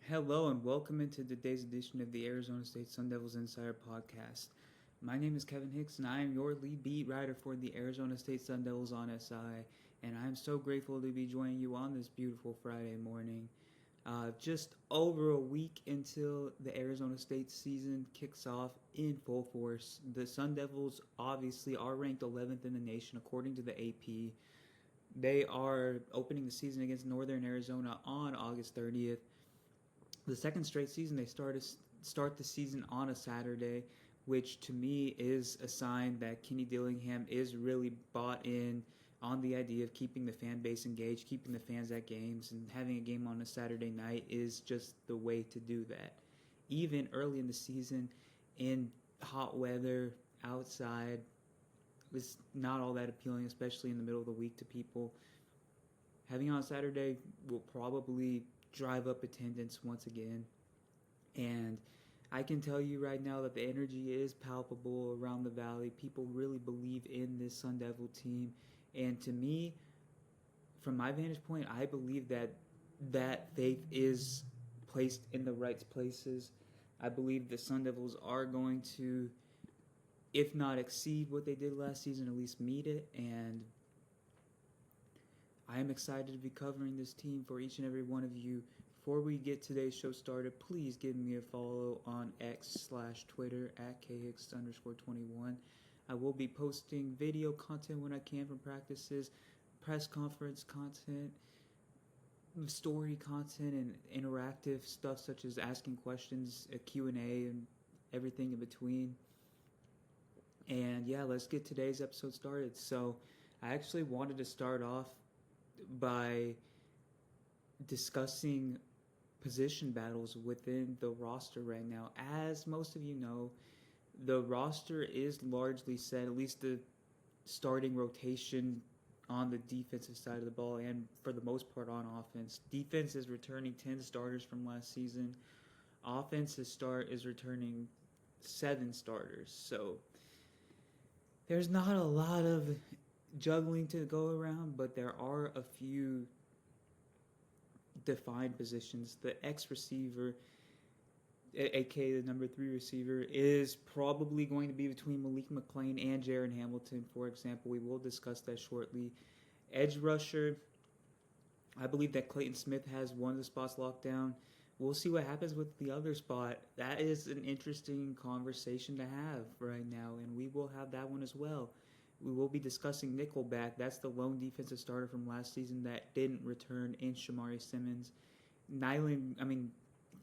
Hello and welcome into today's edition of the Arizona State Sun Devils Insider Podcast. My name is Kevin Hicks and I am your lead beat writer for the Arizona State Sun Devils on SI, and I am so grateful to be joining you on this beautiful Friday morning. Just over a week until the Arizona State season kicks off in full force. The Sun Devils obviously are ranked 11th in the nation according to the AP. They are opening the season against Northern Arizona on August 30th. The second straight season they start the season on a Saturday, which to me is a sign that Kenny Dillingham is really bought in on the idea of keeping the fan base engaged, keeping the fans at games, and having a game on a Saturday night is just the way to do that. Even early in the season, in hot weather outside, was not all that appealing, especially in the middle of the week to people. Having on Saturday will probably drive up attendance once again. And I can tell you right now that the energy is palpable around the valley. People really believe in this Sun Devil team. And to me, from my vantage point, I believe that that faith is placed in the right places. I believe the Sun Devils are going to, if not exceed what they did last season, at least meet it. And I am excited to be covering this team for each and every one of you. Before we get today's show started, please give me a follow on X/Twitter at khicks_21. I will be posting video content when I can from practices, press conference content, story content, and interactive stuff such as asking questions, a Q&A, and everything in between. And yeah, let's get today's episode started. So I actually wanted to start off by discussing position battles within the roster right now. As most of you know, the roster is largely set, at least the starting rotation on the defensive side of the ball, and for the most part on offense. Defense is returning 10 starters from last season. Offense is returning 7 starters. So there's not a lot of juggling to go around, but there are a few defined positions. The X receiver, aka the number 3 receiver, is probably going to be between Malik McClain and Jaron Hamilton, for example. We will discuss that shortly. Edge rusher, I believe that Clayton Smith has one of the spots locked down. We'll see what happens with the other spot. That is an interesting conversation to have right now, and we will have that one as well. We will be discussing Nickelback. That's the lone defensive starter from last season that didn't return in Shamari Simmons.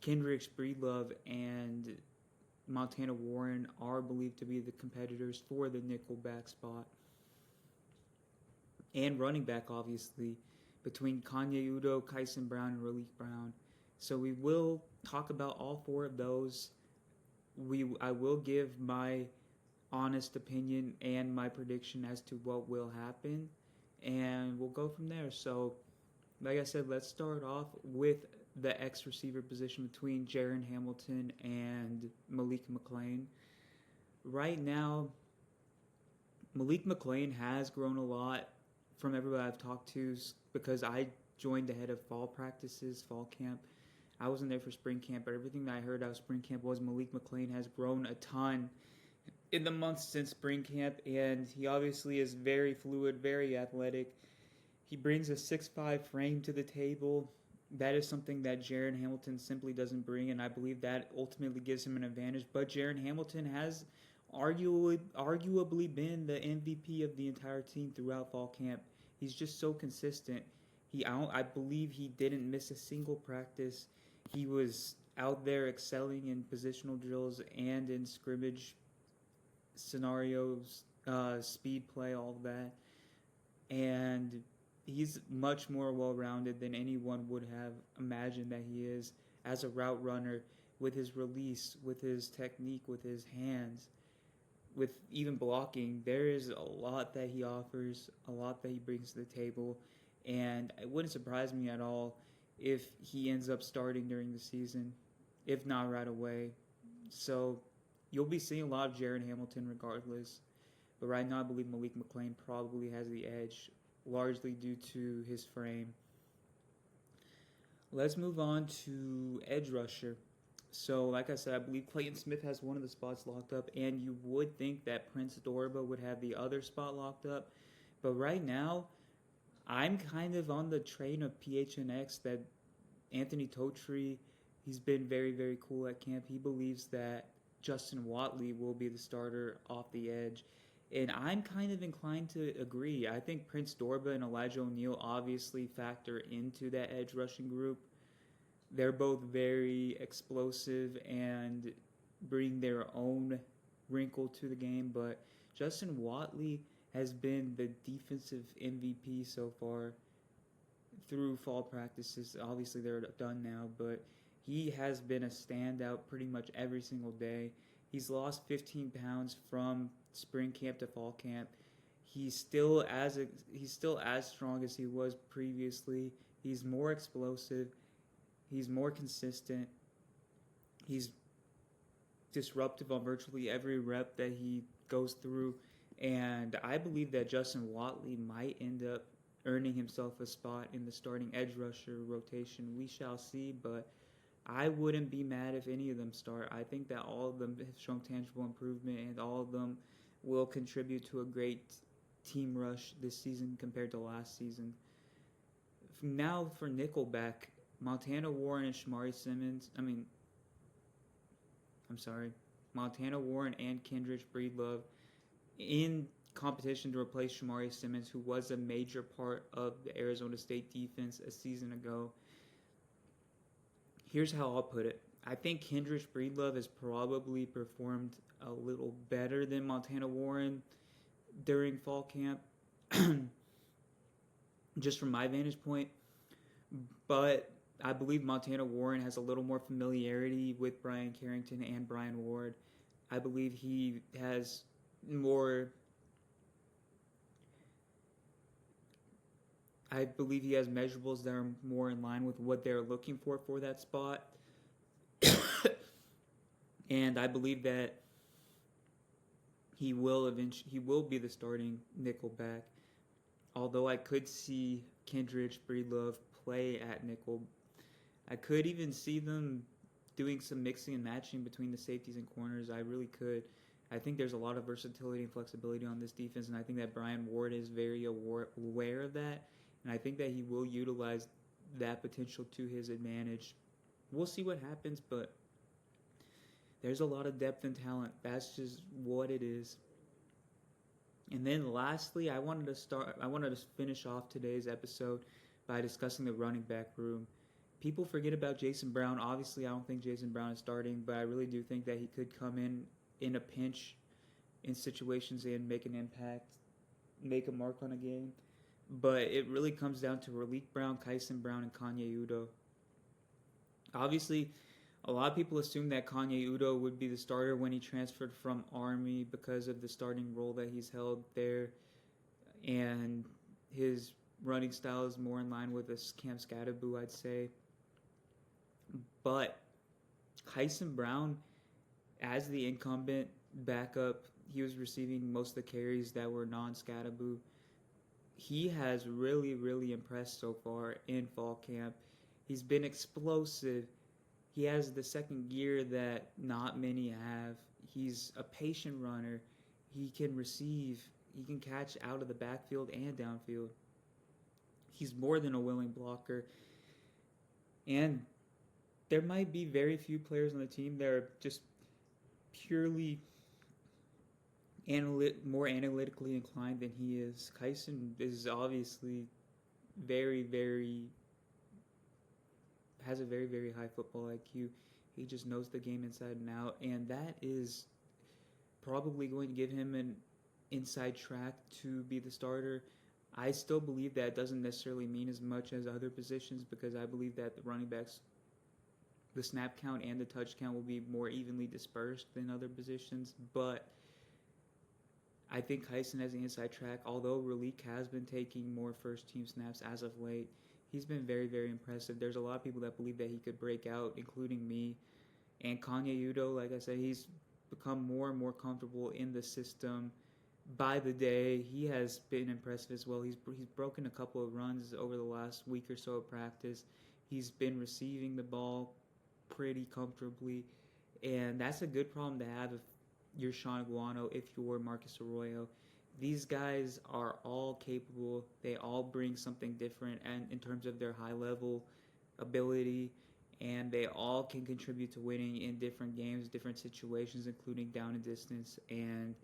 Kendrick Breedlove and Montana Warren are believed to be the competitors for the Nickelback spot. And running back, obviously, between Kanye Udo, Kyson Brown, and Raleek Brown. So we will talk about all 4 of those. I will give my honest opinion and my prediction as to what will happen, and we'll go from there. So, like I said, let's start off with the X receiver position between Jaron Hamilton and Malik McClain. Right now, Malik McClain has grown a lot from everybody I've talked to because I joined ahead of fall practices, fall camp. I wasn't there for spring camp, but everything that I heard out of spring camp was Malik McClain has grown a ton in the months since spring camp, and he obviously is very fluid, very athletic. He brings a 6'5" frame to the table. That is something that Jaron Hamilton simply doesn't bring, and I believe that ultimately gives him an advantage. But Jaron Hamilton has arguably been the MVP of the entire team throughout fall camp. He's just so consistent. I believe he didn't miss a single practice. He was out there excelling in positional drills and in scrimmage scenarios, speed play, all of that. And he's much more well-rounded than anyone would have imagined that he is as a route runner, with his release, with his technique, with his hands, with even blocking. There is a lot that he offers, a lot that he brings to the table, and it wouldn't surprise me at all if he ends up starting during the season, if not right away. So you'll be seeing a lot of Jaron Hamilton regardless. But right now, I believe Malik McClain probably has the edge, largely due to his frame. Let's move on to edge rusher. So, like I said, I believe Clayton Smith has one of the spots locked up, and you would think that Prince Dorba would have the other spot locked up. But right now, I'm kind of on the train of PHNX that Anthony Totri, he's been very, very cool at camp. He believes that Justin Watley will be the starter off the edge. And I'm kind of inclined to agree. I think Prince Dorba and Elijah O'Neal obviously factor into that edge rushing group. They're both very explosive and bring their own wrinkle to the game, but Justin Watley has been the defensive MVP so far through fall practices. Obviously, they're done now, but he has been a standout pretty much every single day. He's lost 15 pounds from spring camp to fall camp. He's still as strong as he was previously. He's more explosive. He's more consistent. He's disruptive on virtually every rep that he goes through. And I believe that Justin Watley might end up earning himself a spot in the starting edge rusher rotation. We shall see, but I wouldn't be mad if any of them start. I think that all of them have shown tangible improvement, and all of them will contribute to a great team rush this season compared to last season. Now for Nickelback, Montana Warren and Shamari Simmons. Montana Warren and Kendrick Breedlove in competition to replace Shamari Simmons, who was a major part of the Arizona State defense a season ago. Here's how I'll put it. I think Kendrick Breedlove has probably performed a little better than Montana Warren during fall camp, just from my vantage point. But I believe Montana Warren has a little more familiarity with Brian Carrington and Brian Ward. I believe he has more. I believe he has measurables that are more in line with what they're looking for that spot. And I believe that he will be the starting nickelback. Although I could see Kendrick Breedlove play at nickel. I could even see them doing some mixing and matching between the safeties and corners. I really could. I think there's a lot of versatility and flexibility on this defense, and I think that Brian Ward is very aware of that, and I think that he will utilize that potential to his advantage. We'll see what happens, but there's a lot of depth and talent. That's just what it is. And then lastly, I wanted to finish off today's episode by discussing the running back room. People forget about Jason Brown. Obviously, I don't think Jason Brown is starting, but I really do think that he could come in a pinch in situations and make an impact, make a mark on a game. But it really comes down to Raleek Brown, Kyson Brown, and Kanye Udo. Obviously, a lot of people assume that Kanye Udo would be the starter when he transferred from Army because of the starting role that he's held there, and his running style is more in line with a Cam Skattebo, I'd say. But Kyson Brown, as the incumbent backup, he was receiving most of the carries that were non-Skattebo. He has really, really impressed so far in fall camp. He's been explosive. He has the second gear that not many have. He's a patient runner. He can receive. He can catch out of the backfield and downfield. He's more than a willing blocker. And there might be very few players on the team that are just purely more analytically inclined than he is. Kyson is obviously has a very, very high football IQ. He just knows the game inside and out, and that is probably going to give him an inside track to be the starter. I still believe that doesn't necessarily mean as much as other positions, because I believe that the running backs, the snap count and the touch count will be more evenly dispersed than other positions. But I think Kyson has the inside track, although Raleek has been taking more first-team snaps as of late. He's been very, very impressive. There's a lot of people that believe that he could break out, including me. And Kanye Udo, like I said, he's become more and more comfortable in the system by the day. He has been impressive as well. He's broken a couple of runs over the last week or so of practice. He's been receiving the ball pretty comfortably, and that's a good problem to have if you're Sean Aguano, if you're Marcus Arroyo. These guys are all capable. They all bring something different, and in terms of their high level ability, and they all can contribute to winning in different games, different situations, including down and distance. And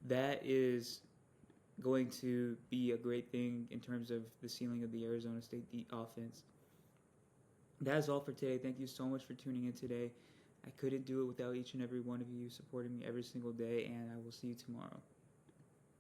that is going to be a great thing in terms of the ceiling of the Arizona State offense. That is all for today. Thank you so much for tuning in today. I couldn't do it without each and every one of you supporting me every single day, and I will see you tomorrow.